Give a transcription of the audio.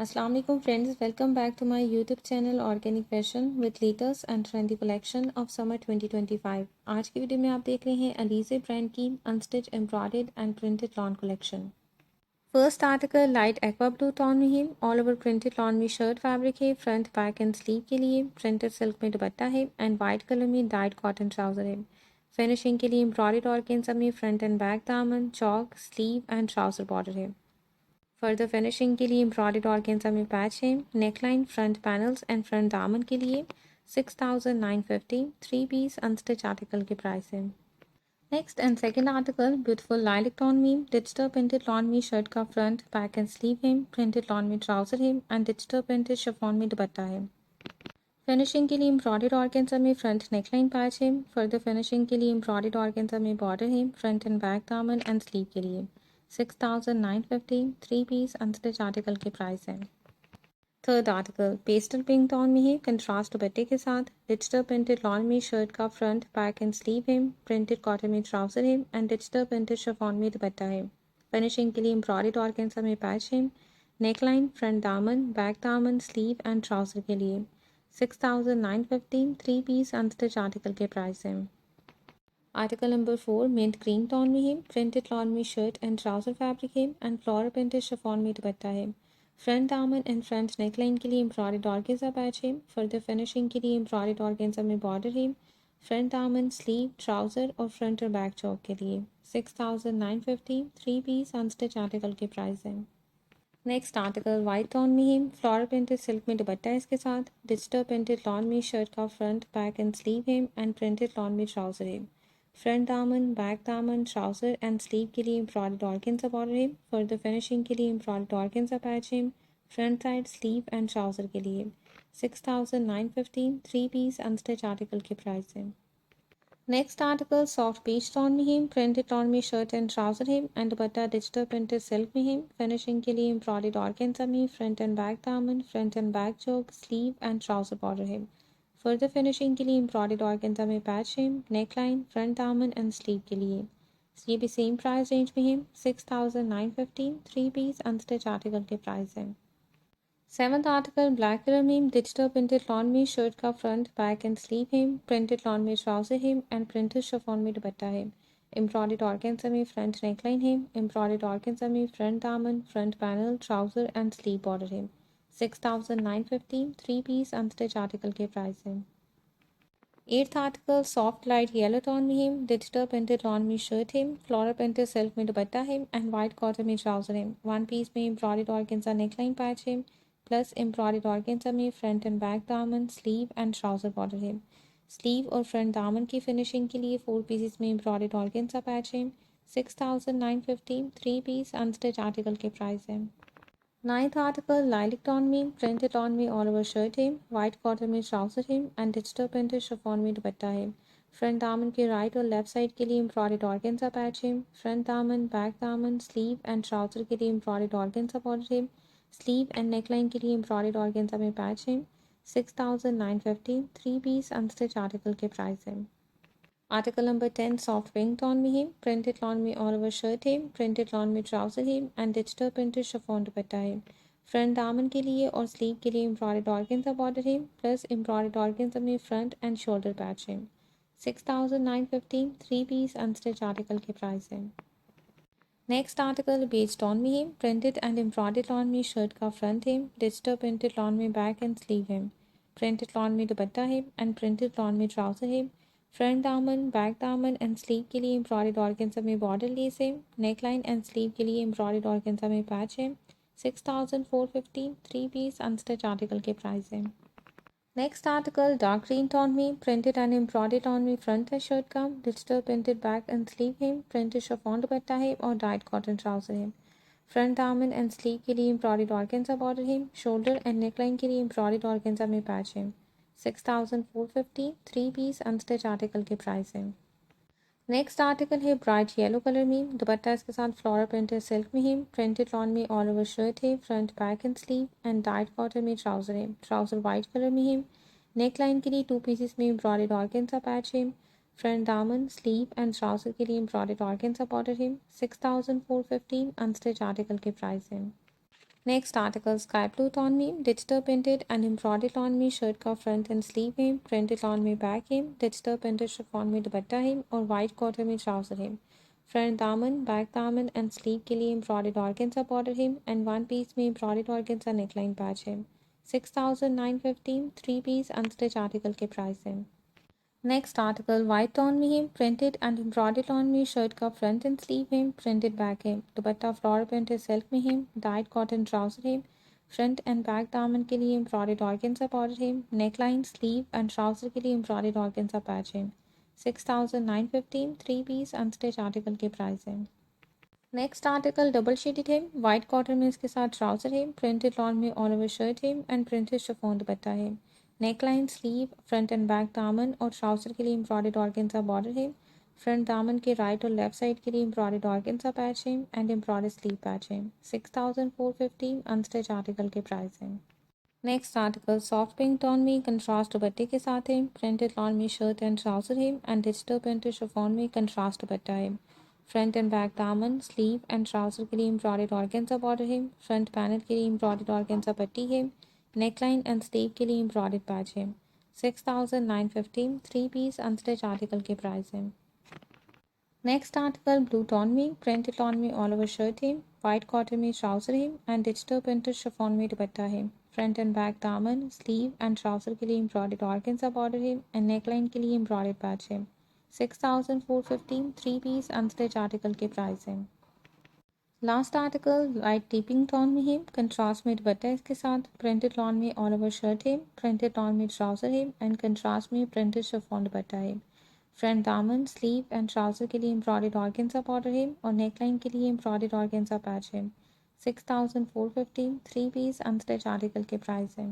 अस्सलाम वालेकुम friends, welcome back to my YouTube channel organic fashion with latest and trendy collection of summer 2025। आज की video में आप देख रहे हैं अलीज़े ब्रांड की unstitch embroidered and printed lawn collection. First article light aqua blue tone में है। ऑल ओवर प्रिंटेड लॉन में शर्ट फैब्रिक है। फ्रंट बैक एंड स्लीव के लिए प्रिंटेड सिल्क में दुपट्टा है एंड वाइट कलर में डाइड कॉटन ट्राउजर है। फिनिशिंग के लिए एम्ब्रॉयडर्ड ऑर्गेन्जा में फ्रंट एंड बैक दामन, चौक, स्लीव एंड ट्राउजर बॉर्डर है। फर्दर फिनिशिंग के लिए एम्ब्रॉयडर्ड ऑर्गेन्जा में पैच है। Neckline, front panels and front दामन के लिए 6950 थ्री पीस अनस्टिच आर्टिकल के प्राइस है। Next and second article beautiful lilac tone में डिजिटल प्रिंटेड लॉन में शर्ट का फ्रंट बैक एंड स्लीव है। प्रिंटेड लॉन में ट्राउजर है एंड डिजिटल प्रिंटेड शिफॉन में दुपट्टा है। फिनिशिंग के लिए एम्ब्रॉयडर्ड ऑर्गेन्जा में फ्रंट नेकलाइन पैच है। फर्दर फिनिशिंग के लिए एम्ब्रॉयडर्ड ऑर्गेन्जा में बॉर्डर है। फ्रंट एंड बैक दामन एंड स्लीव के लिए 6950 थ्री पीस अनस्टिच आर्टिकल के प्राइस है। Third article pastel pink tone में है कंट्रास्ट दुपट्टे के साथ। डिजिटल प्रिंटेड लॉन में शर्ट का फ्रंट बैक एंड स्लीव है। प्रिंटेड कॉटन में ट्राउजर है एंड डिजिटल प्रिंटेड शिफॉन में दुपट्टा है। फिनिशिंग के लिए एम्ब्रॉयडर्ड ऑर्गेन्जा में पैच है। नेकलाइन, फ्रंट दामन, बैक दामन, स्लीव एंड ट्राउजर के लिए 6950 थ्री पीस अनस्टिच आर्टिकल के प्राइस है। Article number 4 mint green tone में है। प्रिंटेड लॉन में शर्ट एंड ट्राउजर फैब्रिक है एंड फ्लोरल प्रिंटेड शिफॉन में दुपट्टा है। फ्रंट दामन एंड फ्रंट नेकलाइन के लिए एम्ब्रॉयडर्ड ऑर्गेन्जा पैच है। फर्दर फिनिशिंग के लिए एम्ब्रॉयडर्ड ऑर्गेन्जा में बॉर्डर है। फ्रंट दामन, स्लीव, ट्राउजर और फ्रंट और बैक चौक के लिए 6950 थ्री पीस अनस्टिच आर्टिकल के प्राइस है। नेक्स्ट आर्टिकल वाइट टोन में है। फ्लोरल प्रिंटेड सिल्क में दुपट्टा है इसके साथ। डिजिटल प्रिंटेड लॉन में शर्ट का फ्रंट बैक एंड स्लीव है एंड प्रिंटेड लॉन में ट्राउजर है। फ्रंट दामन, बैक दामन, ट्राउजर एंड स्लीव के लिए एम्ब्रॉयडर्ड ऑर्गेन्जा बॉर्डर है। फर्दर फिनिशिंग के लिए एम्ब्रॉयडर्ड ऑर्गेन्जा पैच है। Front side sleeve and trouser के लिए 6950 थ्री पीस अनस्टिच आर्टिकल के प्राइस है। Next article soft peach tone में है। प्रिंटेड टोन में शर्ट एंड ट्राउजर है and dupatta digital printed silk में है। फिनिशिंग के लिए एम्ब्रॉयडर्ड ऑर्गेन्जा में फ्रंट एंड बैक दामन, फ्रंट एंड बैक चोक, स्लीव एंड ट्राउजर बॉर्डर है। फर्दर फिनिशिंग के लिए एम्ब्रॉयडर्ड ऑर्गेन्जा में पैच है। नेकलाइन, फ्रंट दामन एंड स्लीव के लिए ये भी सेम प्राइस रेंज में है। 6950 थ्री पीस अनस्टिच आर्टिकल के प्राइस है। सेवंथ आर्टिकल ब्लैक कलर में डिजिटल प्रिंटेड लॉन में शर्ट का फ्रंट बैक एंड स्लीव है। प्रिंटेड लॉन में ट्राउजर है एंड प्रिंटेड शिफॉन में दुपट्टा है। एम्ब्रॉयडर्ड ऑर्गेन्जा में फ्रंट नेकलाइन है। एम्ब्रॉयडर्ड ऑर्गेन्जा में फ्रंट दामन, front panel, trouser and sleeve border है। 6950 थ्री पीस अनस्टिच आर्टिकल के प्राइस है। Eighth article soft light yellow tone में है। डिजिटल प्रिंटेड लॉन में शर्ट है। फ्लोरल प्रिंटेड सिल्क में दुपट्टा है एंड वाइट कॉटन में ट्राउजर है। वन पीस में एम्ब्रॉयडर्ड ऑर्गेन्जा नेकलाइन पैच है प्लस एम्ब्रॉयडर्ड ऑर्गेन्जा में फ्रंट एंड बैक दामन, स्लीव एंड ट्राउजर बॉर्डर है। स्लीव और फ्रंट दामन की फिनिशिंग के लिए 4 पीसेस में एम्ब्रॉयडर्ड ऑर्गेन्जा पैच है। 6950 थ्री पीस अनस्टिच आर्टिकल के प्राइस है। नाइन्थ आर्टिकल लाइलिक टोन में प्रिंटेड लॉन में ऑल ओवर शर्ट है। वाइट कॉटन में ट्राउजर है एंड डिजिटल प्रिंटेड शिफॉन में दुपट्टा है। फ्रंट दामन के राइट और लेफ्ट साइड के लिए एम्ब्रॉयडर्ड ऑर्गेन्जा पैच है। फ्रंट दामन, बैक दामन, स्लीव एंड ट्राउजर के लिए एम्ब्रॉयडर्ड ऑर्गेन्जा बॉर्डर है। स्लीव एंड नेकलाइन के लिए एम्ब्रॉयडर्ड ऑर्गेन्जा में पैच है। 6950 थ्री पीस अनस्टिच आर्टिकल के प्राइस है। Article number 10 soft pink tone में है। प्रिंटेड लॉन में ऑल ओवर शर्ट है। प्रिंटेड लॉन में ट्राउजर है एंड डिजिटल प्रिंटेड शिफॉन दुपट्टा है। फ्रंट दामन के लिए और स्लीव के लिए एम्ब्रॉयडर्ड ऑर्गेन्जा बॉर्डर है प्लस एम्ब्रॉयडर्ड ऑर्गेन्जा में फ्रंट एंड शोल्डर पैच है। 6950 थ्री पीस अनस्टिच आर्टिकल के प्राइस है। नेक्स्ट आर्टिकल बेज टोन में है। प्रिंटेड एंड एम्ब्रॉयडर्ड लॉन में शर्ट का फ्रंट है। डिजिटल प्रिंटेड लॉन में बैक एंड स्लीव है। प्रिंटेड लॉन में दुपट्टा है एंड प्रिंटेड लॉन में ट्राउजर है। फ्रंट दामन, बैक दामन एंड स्लीव के लिए एम्ब्रॉयडर्ड ऑर्गेन्जा में बॉर्डर लेस है। नेकलाइन एंड स्लीव के लिए एम्ब्रॉयडर्ड ऑर्गेन्जा में पैच है। 6450 थ्री पीस अनस्टिच आर्टिकल के प्राइस है। Next article dark green tone में प्रिंटेड एंड एम्ब्रॉयडर्ड टोन में फ्रंट है शर्ट का। Digital printed back and sleeve है। प्रिंटेड शिफॉन दुपट्टा है और डाइट कॉटन ट्राउजर है। फ्रंट दामन एंड स्लीव के लिए एम्ब्रॉयडर्ड ऑर्गेन्जा बॉर्डर है। शोल्डर एंड नेकलाइन के लिए एम्ब्रॉयडर्ड ऑर्गेन्जा में पैच है। 6450 थ्री पीस अनस्टिच आर्टिकल के प्राइस है। नेक्स्ट आर्टिकल है ब्राइट येलो कलर में। दुपट्टा इसके साथ फ्लोरल प्रिंटेड सिल्क में है। प्रिंटेड लॉन में ऑल ओवर शर्ट है। Front back and sleeve and diet cotton में ट्राउजर है। ट्राउजर वाइट कलर में है। नेक लाइन के लिए 2 पीसेस में एम्ब्रॉयडर्ड ऑर्गेन्जा पैच है। फ्रंट दामन, स्लीव एंड ट्राउजर के लिए एम्ब्रॉयडर्ड ऑर्गेन्जा बॉर्डर है। 6415 अनस्टिच आर्टिकल के प्राइस है। Next article sky blue tone में digital printed and embroidered lawn में शर्ट का फ्रंट एंड स्लीव है, प्रिंटेड लॉन में बैक है, डिजिटल प्रिंटेड शिफॉन में दुपट्टा है और वाइट कॉटन में ट्राउजर है। फ्रंट दामन, बैक दामन एंड स्लीव के लिए एम्ब्रॉयडर्ड ऑर्गेन्जा बॉर्डर है एंड वन पीस में एम्ब्रॉयडर्ड ऑर्गेन्जा नेकलाइन पैच है। 6915 थ्री पीस अनस्टिच आर्टिकल के प्राइस है। नेक्स्ट आर्टिकल वाइट टोन में है, प्रिंटेड एंड एम्ब्रॉयडर्ड टोन में शर्ट का फ्रंट एंड स्लीव है, प्रिंटेड बैक है, दुपट्टा फ्लोरल प्रिंटेड सिल्क में है, डाइट कॉटन ट्राउजर है। फ्रंट एंड बैक दामन के लिए एम्ब्रॉयडर्ड ऑर्गेन्जा बॉर्डर है, नेकलाइन स्लीव एंड ट्राउजर के लिए एम्ब्रॉयडर्ड ऑर्गेन्जा पैच है। 6915 थ्री पीस अनस्टिच आर्टिकल के प्राइस है। नेक्स्ट आर्टिकल डबल शेडेड है, वाइट कॉटन में इसके साथ ट्राउजर है, प्रिंटेड लॉन में ऑल ओवर शर्ट है एंड प्रिंटेड शिफॉन दुपट्टा है। Neckline sleeve front and back दामन और ट्राउजर के लिए एम्ब्रॉयडर्ड ऑर्गेन्जा बॉर्डर है। फ्रंट दामन के राइट और लेफ्ट साइड के लिए एम्ब्रॉयडर्ड ऑर्गेन्जा पैच है एंड एम्ब्रॉयडर्ड स्लीव पैच है। 6415 अनस्टिच आर्टिकल के प्राइस है। Next article soft pink tone में कंट्रास्ट दुपट्टे के साथ है, प्रिंटेड लॉन में शर्ट एंड ट्राउजर है एंड डिजिटल प्रिंटेड शिफॉन में कंट्रास्ट दुपट्टा है। फ्रंट एंड बैक दामन, स्लीव एंड ट्राउजर के लिए एम्ब्रॉयडर्ड ऑर्गेन्जा बॉर्डर है, फ्रंट पैनल के लिए एम्ब्रॉयडर्ड ऑर्गेन्जा पट्टी है, नेकलाइन एंड स्लीव के लिए एम्ब्रॉयडर्ड पैच है। 6915 थ्री पीस अनस्टिच आर्टिकल के प्राइस है। नेक्स्ट आर्टिकल ब्लू टोन में प्रिंटेड लॉन में ऑल ओवर शर्ट है, वाइट कॉटन में ट्राउजर है एंड डिजिटल प्रिंटेड शिफॉन में दुपट्टा है। फ्रंट एंड बैक दामन, स्लीव एंड ट्राउजर के लिए एम्ब्रॉयडर्ड ऑर्गेन्जा बॉर्डर है एंड नेकलाइन के लिए एम्ब्रॉयडर्ड पैच है। 6415 थ्री पीस अनस्टिच आर्टिकल के प्राइस है। Last article light tipping tone में है, कंट्रास्ट में दुपट्टा इसके साथ, प्रिंटेड लॉन में ऑल ओवर शर्ट है, प्रिंटेड लॉन में ट्राउजर है एंड कंट्रास्ट में प्रिंटेड शिफॉन दुपट्टा है। फ्रंट दामन, स्लीव एंड ट्राउजर के लिए एम्ब्रॉयडर्ड ऑर्गेन्जा बॉर्डर है और नेकलाइन के लिए एम्ब्रॉयडर्ड ऑर्गेन्जा पैच है। 6415 थ्री पीस अनस्टिच आर्टिकल के प्राइस है।